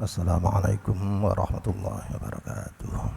Assalamualaikum warahmatullahi wabarakatuh.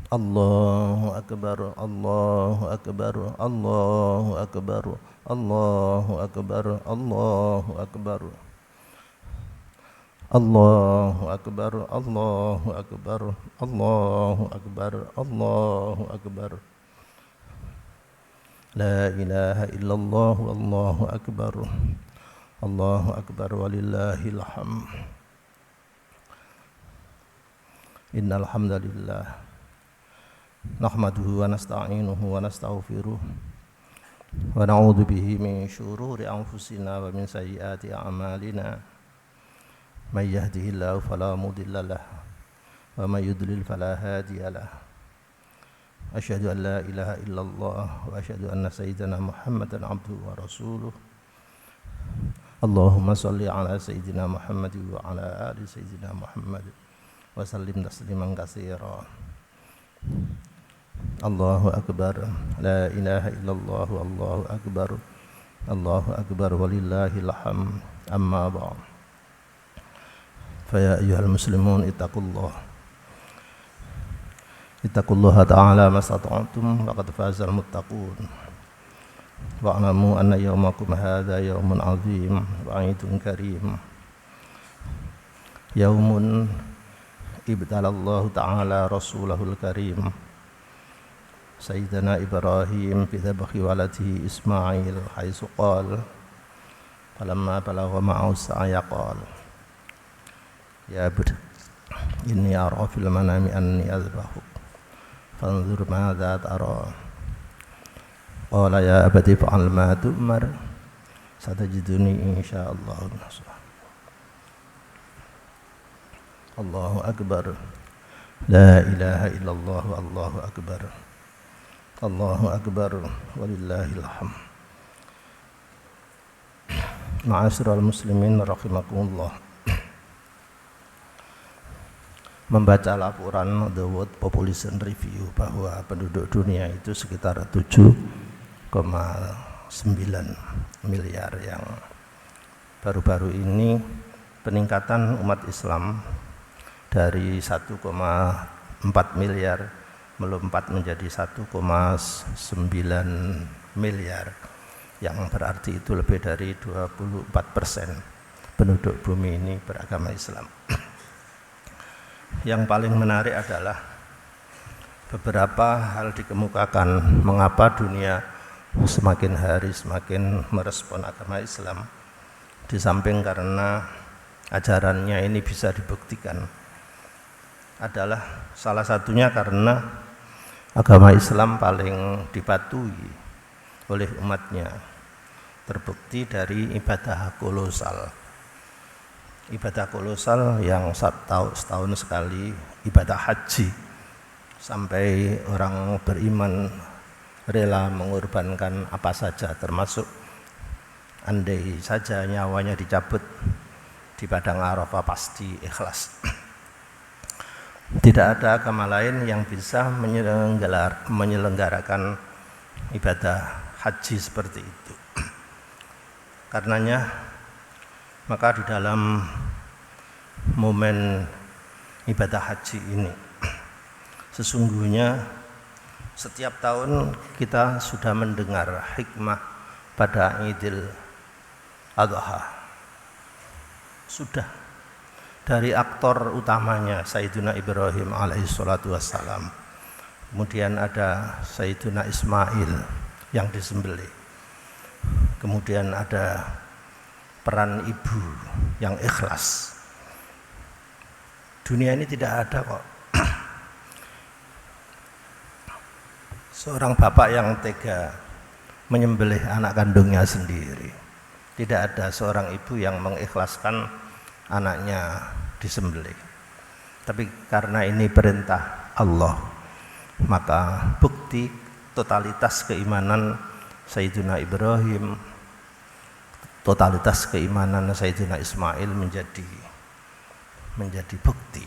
Allahu akbar, Allahu akbar, Allahu akbar, Allahu akbar, Allahu akbar. Allahu akbar, Allahu akbar, Allahu akbar, Allahu akbar. La ilaha illallah, wallahu akbar. Allahu akbar walillahil hamd. Innal hamdalillah nahmaduhu wa nasta'inuhu wa nastaghfiruh wa na'udzu bihi min shururi anfusina wa min sayyiati a'malina. May yahdihillahu fala mudilla lahu wa may yudlil fala hadiya lahu. Asyhadu an la ilaha illallah wa asyhadu anna sayyidana Muhammadan abduhu wa rasuluh. Allahumma salli ala sayyidina Muhammad wa ala ali sayyidina Muhammad wa sallim tasliman katsira. Allahu akbar, la ilaha illallah, wallahu akbar. Allahu akbar walillahil hamd. Amma ba'd. Fa ya ayyuhal muslimun ittaqullaha ta'ala mastata'tum faqad fazal muttaqun. Wa'lamu anna yawmakum hadha yawmun 'azim wa 'idun karim. Yawmun ibtalallahu ta'ala rasulahul karim Sayyidina Ibrahim bi dhabhi waladihi Ismail haitsu qala falamma balagha ma'ahu as-sa'ya qala ya abd inni ara fil manami anni azbahuk fanzur madza tara. Qala ya abati fa'al ma tu'mar satajiduni insyaallah nasra. Allahu akbar, la ilaha illallah, Allahu akbar. Allahu akbar walillahil hamd. Ma'asyiral muslimin rahimakumullah. Membaca laporan The World Population Review bahwa penduduk dunia itu sekitar 7,9 miliar, yang baru-baru ini peningkatan umat Islam dari 1,4 miliar melompat menjadi 1,9 miliar, yang berarti itu lebih dari 24% penduduk bumi ini beragama Islam. Yang paling menarik adalah beberapa hal dikemukakan mengapa dunia semakin hari semakin merespon agama Islam. Di samping karena ajarannya ini bisa dibuktikan, adalah salah satunya karena agama Islam paling dipatuhi oleh umatnya, terbukti dari ibadah kolosal. Ibadah kolosal yang setahun sekali, ibadah haji, sampai orang beriman rela mengorbankan apa saja, termasuk andai saja nyawanya dicabut di padang Arafah pasti ikhlas. Tidak ada agama lain yang bisa menyelenggarakan ibadah haji seperti itu. Karenanya maka di dalam momen ibadah haji ini sesungguhnya setiap tahun kita sudah mendengar hikmah pada Idul Adha. Sudah dari aktor utamanya Sayyidina Ibrahim alaihissalatu wassalam, kemudian ada Sayyidina Ismail yang disembelih, kemudian ada peran ibu yang ikhlas. Dunia ini tidak ada kok seorang bapak yang tega menyembelih anak kandungnya sendiri. Tidak ada seorang ibu yang mengikhlaskan anaknya disembelih. Tapi karena ini perintah Allah, maka bukti totalitas keimanan Sayyidina Ibrahim, totalitas keimanan Sayyidina Ismail menjadi bukti.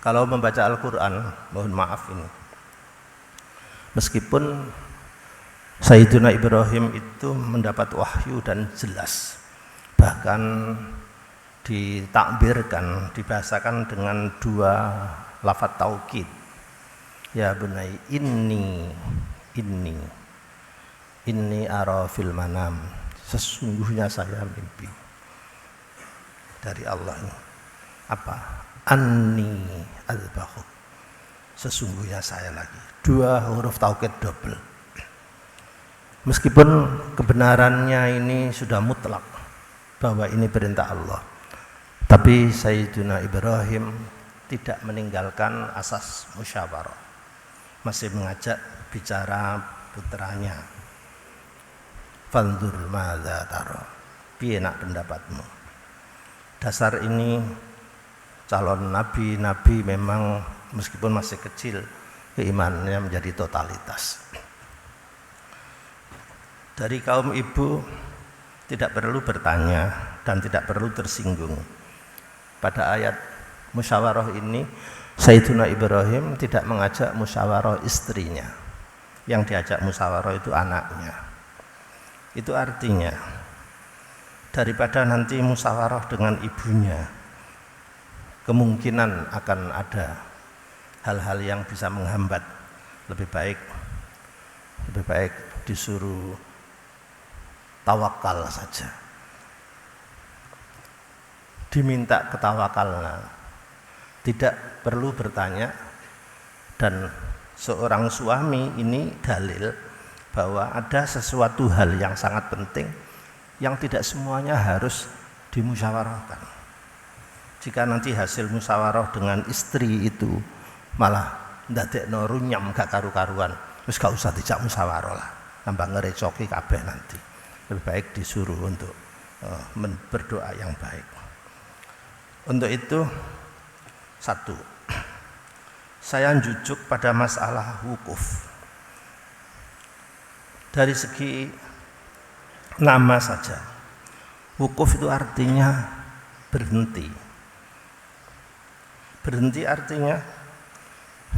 Kalau membaca Al-Quran, mohon maaf ini, meskipun Sayyiduna Ibrahim itu mendapat wahyu dan jelas, bahkan ditakbirkan, dibahasakan dengan 2 lafaz taukid. Ya bunai inni ara fil manam, sesungguhnya saya mimpi dari Allah. Apa? Anni azbahu, sesungguhnya saya lagi. 2 huruf taukid double. Meskipun kebenarannya ini sudah mutlak bahwa ini perintah Allah, tapi Sayyiduna Ibrahim tidak meninggalkan asas musyawarah, masih mengajak bicara putranya. Fanzur madza tara, piye nak pendapatmu? Dasar ini calon nabi memang meskipun masih kecil, keimanannya menjadi totalitas. Dari kaum ibu tidak perlu bertanya dan tidak perlu tersinggung. Pada ayat musyawarah ini Sayyiduna Ibrahim tidak mengajak musyawarah istrinya, yang diajak musyawarah itu anaknya. Itu artinya daripada nanti musyawarah dengan ibunya, kemungkinan akan ada hal-hal yang bisa menghambat. Lebih baik disuruh tawakal saja, diminta ketawakalna, tidak perlu bertanya. Dan seorang suami ini dalil bahwa ada sesuatu hal yang sangat penting yang tidak semuanya harus dimusyawarahkan. Jika nanti hasil musyawarah dengan istri itu malah ndadekno runyam gak karu-karuan, wis gak usah dijak musyawarah lah, tambah ngerecoki kabeh nanti. Lebih baik disuruh untuk berdoa yang baik. Untuk itu, 1, saya jujuk pada masalah wukuf. Dari segi nama saja, wukuf itu artinya berhenti. Berhenti artinya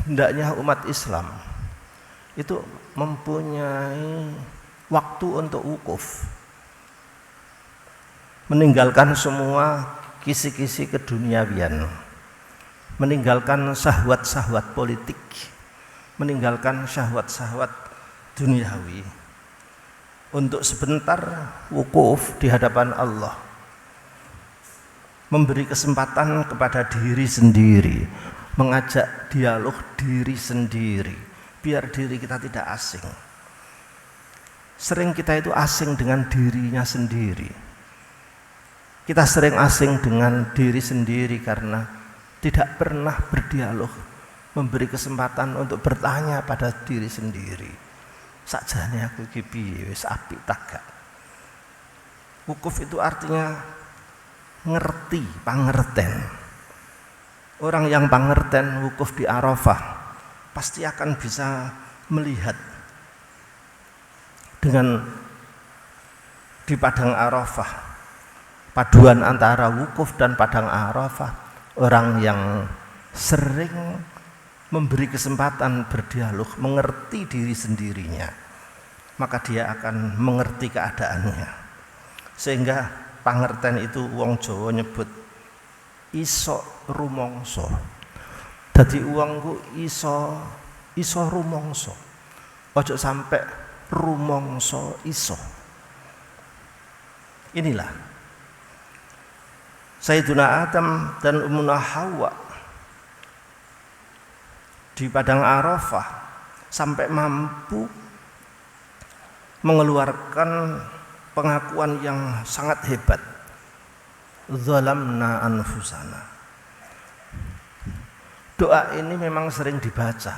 hendaknya umat Islam itu mempunyai waktu untuk wukuf, meninggalkan semua kisi-kisi keduniawian, meninggalkan syahwat-syahwat politik, meninggalkan syahwat-syahwat duniawi, untuk sebentar wukuf di hadapan Allah, memberi kesempatan kepada diri sendiri, mengajak dialog diri sendiri, biar diri kita tidak asing. Sering kita itu asing dengan dirinya sendiri. Kita sering asing dengan diri sendiri karena tidak pernah berdialog, memberi kesempatan untuk bertanya pada diri sendiri. Sakjane aku iki piye, wis apik ta gak? Wukuf itu artinya ngerti, pangerten. Orang yang pangerten wukuf di Arafah pasti akan bisa melihat dengan di padang Arafah, paduan antara wukuf dan padang Arafah. Orang yang sering memberi kesempatan berdialog, mengerti diri sendirinya, maka dia akan mengerti keadaannya. Sehingga pangerten itu wong Jawa nyebut iso rumangsa. Dadi wong ku iso rumangsa. Ojo sampai rumangsa iso. Inilah Sayyiduna Adam dan Ummuna Hawa di padang Arafah sampai mampu mengeluarkan pengakuan yang sangat hebat. Zalamna anfusana. Doa ini memang sering dibaca,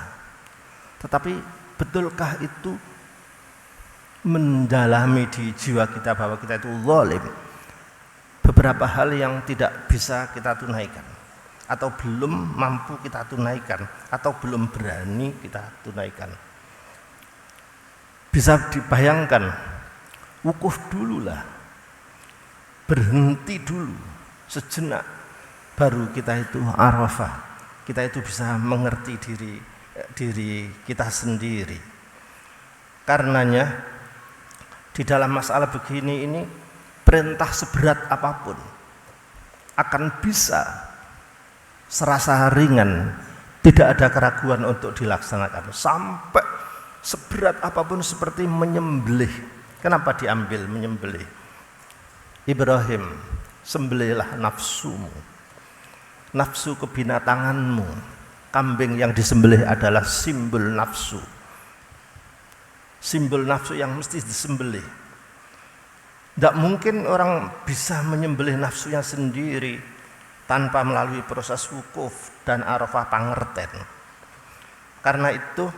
tetapi betulkah itu mendalami di jiwa kita bahwa kita itu zalim? Beberapa hal yang tidak bisa kita tunaikan, atau belum mampu kita tunaikan, atau belum berani kita tunaikan. Bisa dibayangkan, wukuf dululah, berhenti dulu sejenak, baru kita itu Arafah, kita itu bisa mengerti diri kita sendiri. Karenanya di dalam masalah begini ini, perintah seberat apapun akan bisa serasa ringan, tidak ada keraguan untuk dilaksanakan. Sampai seberat apapun seperti menyembelih. Kenapa diambil menyembelih? Ibrahim, sembelihlah nafsumu, nafsu kebinatanganmu. Kambing yang disembelih adalah simbol nafsu, simbol nafsu yang mesti disembelih. Tidak mungkin orang bisa menyembelih nafsunya sendiri tanpa melalui proses wukuf dan arafah pangerten. Karena itu,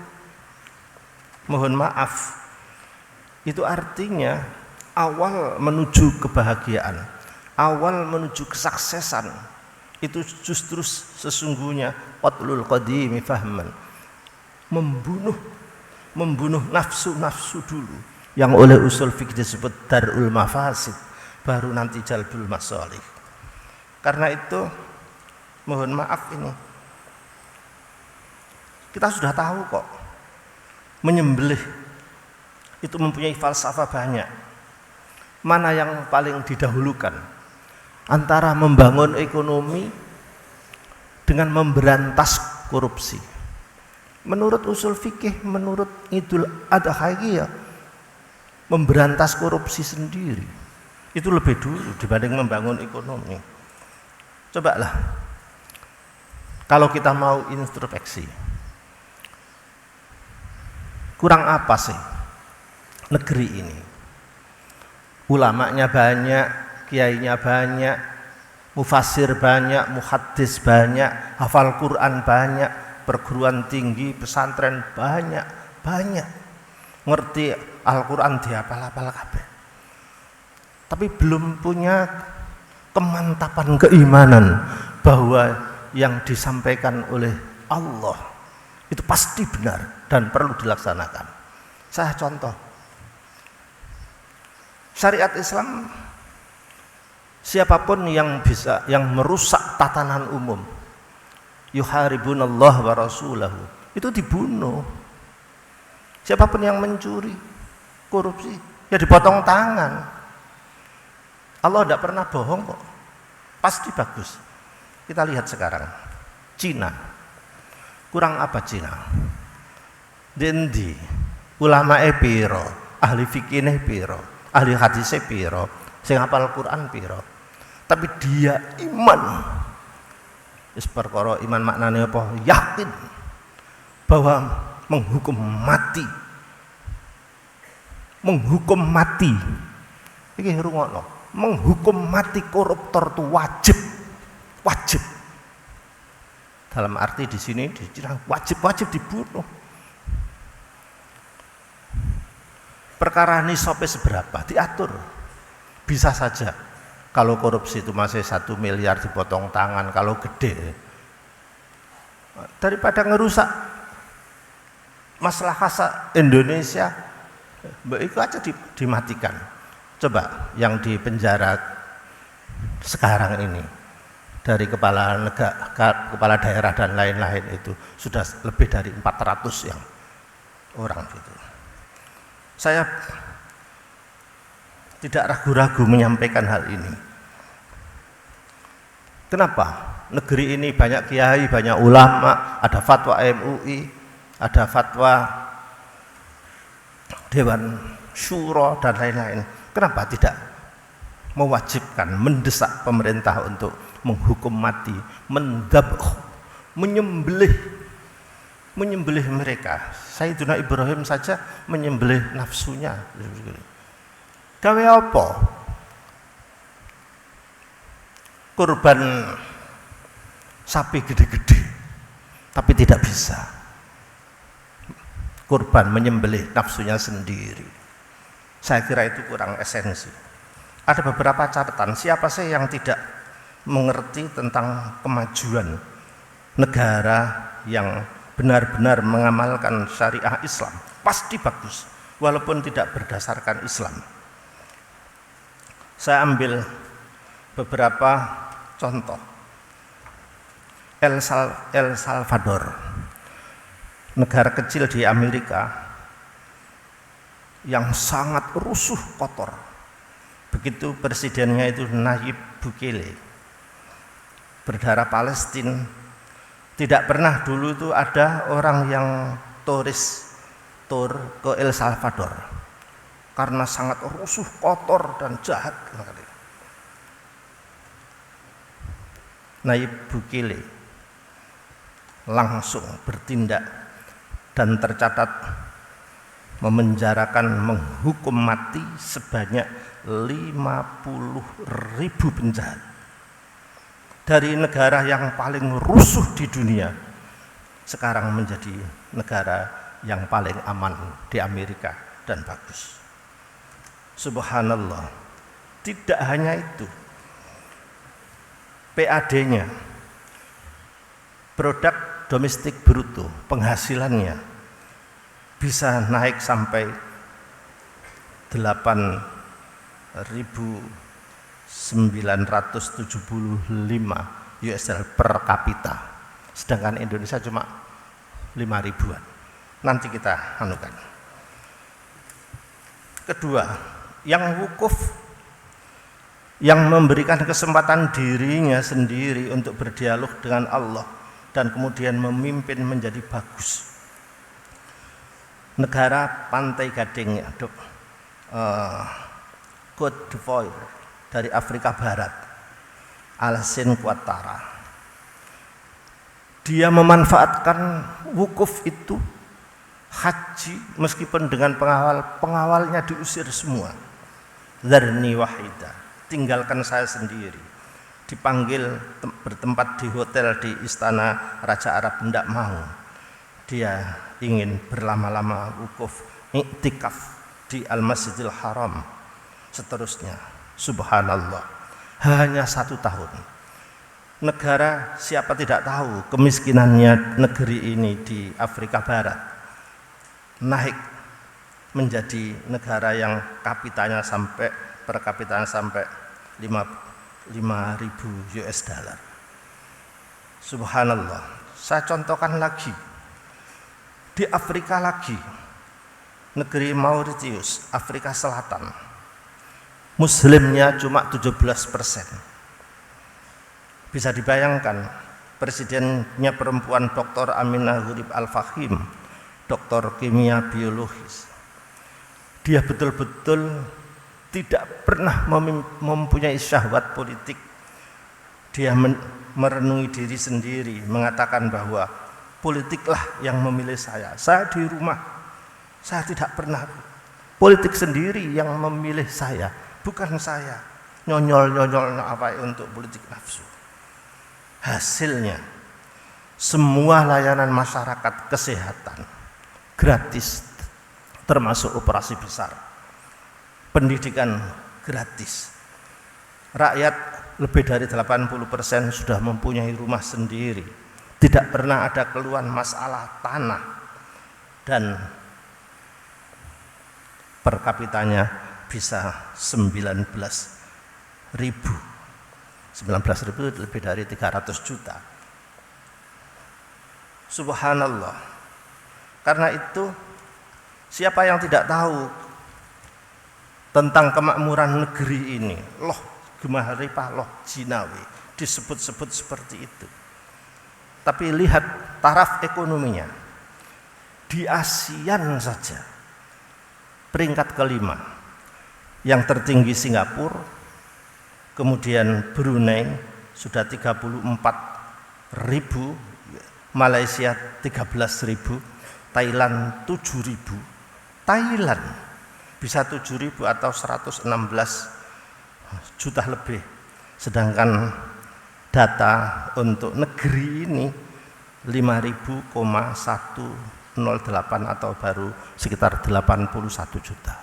mohon maaf, itu artinya awal menuju kebahagiaan, awal menuju kesuksesan, itu justru sesungguhnya qatlul qadimi fahman, membunuh nafsu-nafsu dulu, yang oleh usul fikih disebut darul mafasid, baru nanti jalbul masalih. Karena itu, mohon maaf, ini kita sudah tahu kok, menyembelih itu mempunyai falsafah banyak. Mana yang paling didahulukan antara membangun ekonomi dengan memberantas korupsi? Menurut usul fikih, menurut Idul Adha ya, memberantas korupsi sendiri itu lebih dulu dibanding membangun ekonomi. Cobalah, kalau kita mau introspeksi, kurang apa sih negeri ini? Ulamanya banyak, kiainya banyak, mufassir banyak, muhaddis banyak, hafal Quran banyak, perguruan tinggi, pesantren banyak, ngerti Al-Quran dihafal-hafal kabeh. Tapi belum punya kemantapan keimanan bahwa yang disampaikan oleh Allah itu pasti benar dan perlu dilaksanakan. Saya contoh, syariat Islam, siapapun yang merusak tatanan umum, yuharibunallah wa rasulahu, itu dibunuh. Siapapun yang mencuri, korupsi, ya dipotong tangan. Allah tidak pernah bohong kok, pasti bagus. Kita lihat sekarang Cina, kurang apa Cina? Dendi ulama piro, ahli fikih piro, ahli hadis piro, sing hafal Quran piro, tapi dia iman, wis perkara iman maknane apa? Yakin bahwa menghukum mati iki rungokno, menghukum mati koruptor itu wajib. Dalam arti di sini wajib dibunuh. Perkara ini sampai seberapa diatur, bisa saja. Kalau korupsi itu masih 1 miliar dipotong tangan, kalau gede, daripada ngerusak masalah khasa Indonesia, itu aja dimatikan. Coba yang di penjara sekarang ini, dari kepala negara, kepala daerah dan lain-lain, itu sudah lebih dari 400 yang orang gitu. Saya tidak ragu-ragu menyampaikan hal ini. Kenapa? Negeri ini banyak kiai, banyak ulama, ada fatwa MUI, ada fatwa Dewan Syuro dan lain-lain. Kenapa tidak mewajibkan, mendesak pemerintah untuk menghukum mati, menyembelih mereka? Sayyidina Ibrahim saja menyembelih nafsunya. Gawe apa? Kurban sapi gede-gede, tapi tidak bisa. Kurban menyembelih nafsunya sendiri. Saya kira itu kurang esensi. Ada beberapa catatan, siapa sih yang tidak mengerti tentang kemajuan negara yang benar-benar mengamalkan syariah Islam? Pasti bagus, walaupun tidak berdasarkan Islam. Saya ambil beberapa contoh. El Salvador, negara kecil di Amerika, yang sangat rusuh, kotor. Begitu presidennya itu Nayib Bukele, berdarah Palestina. Tidak pernah dulu itu ada orang yang tur ke El Salvador karena sangat rusuh, kotor dan jahat. Nayib Bukele langsung bertindak dan tercatat menghukum mati sebanyak 50.000 penjahat dari negara yang paling rusuh di dunia sekarang menjadi negara yang paling aman di Amerika dan bagus. Subhanallah. Tidak hanya itu, PAD-nya, produk domestik bruto, penghasilannya bisa naik sampai 8.975 US dollar per kapita, sedangkan Indonesia cuma 5.000-an. Nanti kita anukan. Kedua, yang wukuf, yang memberikan kesempatan dirinya sendiri untuk berdialog dengan Allah dan kemudian memimpin menjadi bagus. Negara Pantai Gading, Côte d'Ivoire dari Afrika Barat, Alassane Ouattara, dia memanfaatkan wukuf itu, haji, meskipun dengan pengawalnya diusir semua. Dzarni wahida, tinggalkan saya sendiri. Dipanggil bertempat di hotel di istana Raja Arab, tidak mau. Dia ingin berlama-lama wukuf, iktikaf di Al-Masjidil Haram, seterusnya. Subhanallah, hanya 1 tahun. Negara, siapa tidak tahu kemiskinannya negeri ini di Afrika Barat, naik menjadi negara yang per kapitanya sampai 5.000 US dollar. Subhanallah. Saya contohkan lagi, di Afrika lagi, negeri Mauritius, Afrika Selatan, muslimnya cuma 17%. Bisa dibayangkan, presidennya perempuan Dr. Aminah Hurib Al-Fahim, doktor kimia biologis. Dia betul-betul tidak pernah mempunyai syahwat politik. Dia merenungi diri sendiri, mengatakan bahwa politiklah yang memilih saya. Saya di rumah, saya tidak pernah, politik sendiri yang memilih saya, bukan saya nyonyol-nyonyol apa untuk politik nafsu. Hasilnya, semua layanan masyarakat kesehatan gratis, termasuk operasi besar, pendidikan gratis. Rakyat lebih dari 80% sudah mempunyai rumah sendiri, tidak pernah ada keluhan masalah tanah, dan per kapitanya bisa 19.000 itu lebih dari 300 juta. Subhanallah. Karena itu, siapa yang tidak tahu tentang kemakmuran negeri ini, loh Gemaripah, loh Jinawi, disebut-sebut seperti itu. Tapi lihat taraf ekonominya, di ASEAN saja peringkat kelima, yang tertinggi Singapura, kemudian Brunei sudah 34.000, Malaysia 13.000, Thailand 7.000. Thailand bisa 7.000 atau 116 juta lebih. Sedangkan data untuk negeri ini 5.108 atau baru sekitar 81 juta.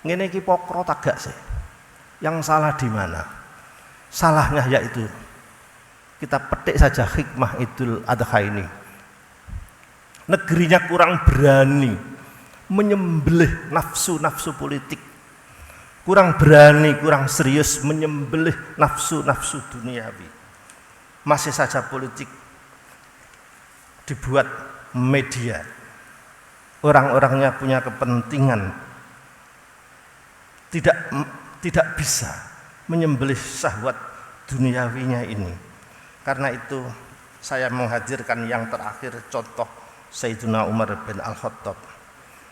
Ngene iki pokro tagak sih. Yang salah di mana? Salahnya yaitu kita petik saja hikmah Idul Adha ini. Negerinya kurang berani menyembelih nafsu-nafsu politik, kurang berani, kurang serius menyembelih nafsu-nafsu duniawi. Masih saja politik dibuat media, orang-orangnya punya kepentingan, tidak bisa menyembelih syahwat duniawinya ini. Karena itu saya menghadirkan yang terakhir contoh Sayyidina Umar bin Al-Khattab.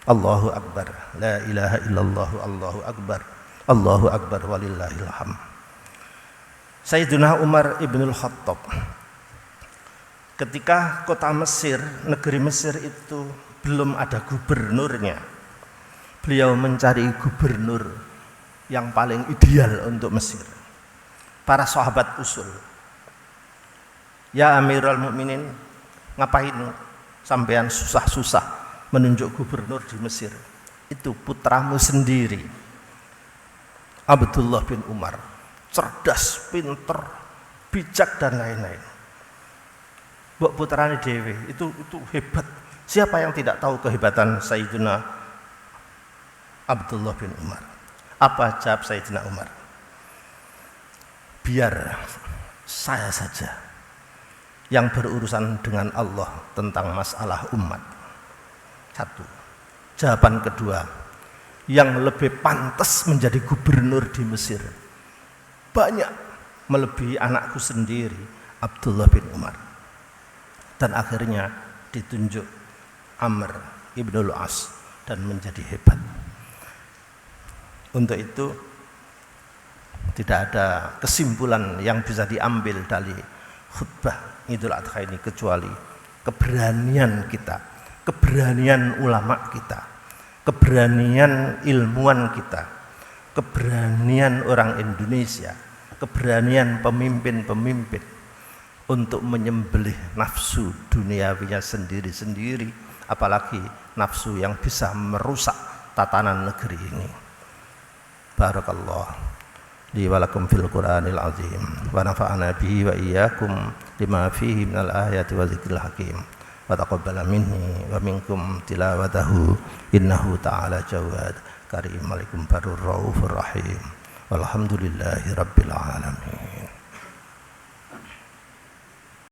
Allahu Akbar, la ilaha illallah, Allahu Akbar, Allahu Akbar walillahil hamd. Sayyidina Umar ibn Al-Khattab ketika kota Mesir, negeri Mesir itu belum ada gubernurnya, beliau mencari gubernur yang paling ideal untuk Mesir. Para sahabat usul, ya Amirul Mukminin, ngapain sampean susah-susah menunjuk gubernur di Mesir? Itu putramu sendiri, Abdullah bin Umar, cerdas, pinter, bijak dan lain-lain. Mbok putrane dhewe itu hebat. Siapa yang tidak tahu kehebatan Sayyidina Abdullah bin Umar? Apa jawab Sayyidina Umar? Biar saya saja yang berurusan dengan Allah tentang masalah umat. Satu. Jawaban kedua, yang lebih pantas menjadi gubernur di Mesir banyak melebihi anakku sendiri, Abdullah bin Umar. Dan akhirnya ditunjuk Amr ibnul As dan menjadi hebat. Untuk itu tidak ada kesimpulan yang bisa diambil dari khutbah Idul Adha ini kecuali keberanian kita, keberanian ulama kita, keberanian ilmuwan kita, keberanian orang Indonesia, keberanian pemimpin-pemimpin untuk menyembelih nafsu duniawinya sendiri-sendiri, apalagi nafsu yang bisa merusak tatanan negeri ini. Barakallah li wa lakum fil Qur'anil azim wa nafa'ana bihi wa iyyakum lima fihi minal ayati wa dzikril hakim wa taqabbala minni wa minkum tilawatahu innahu ta'ala jawad karim alikum barur raufur rahim walhamdulillahi rabbil alamin.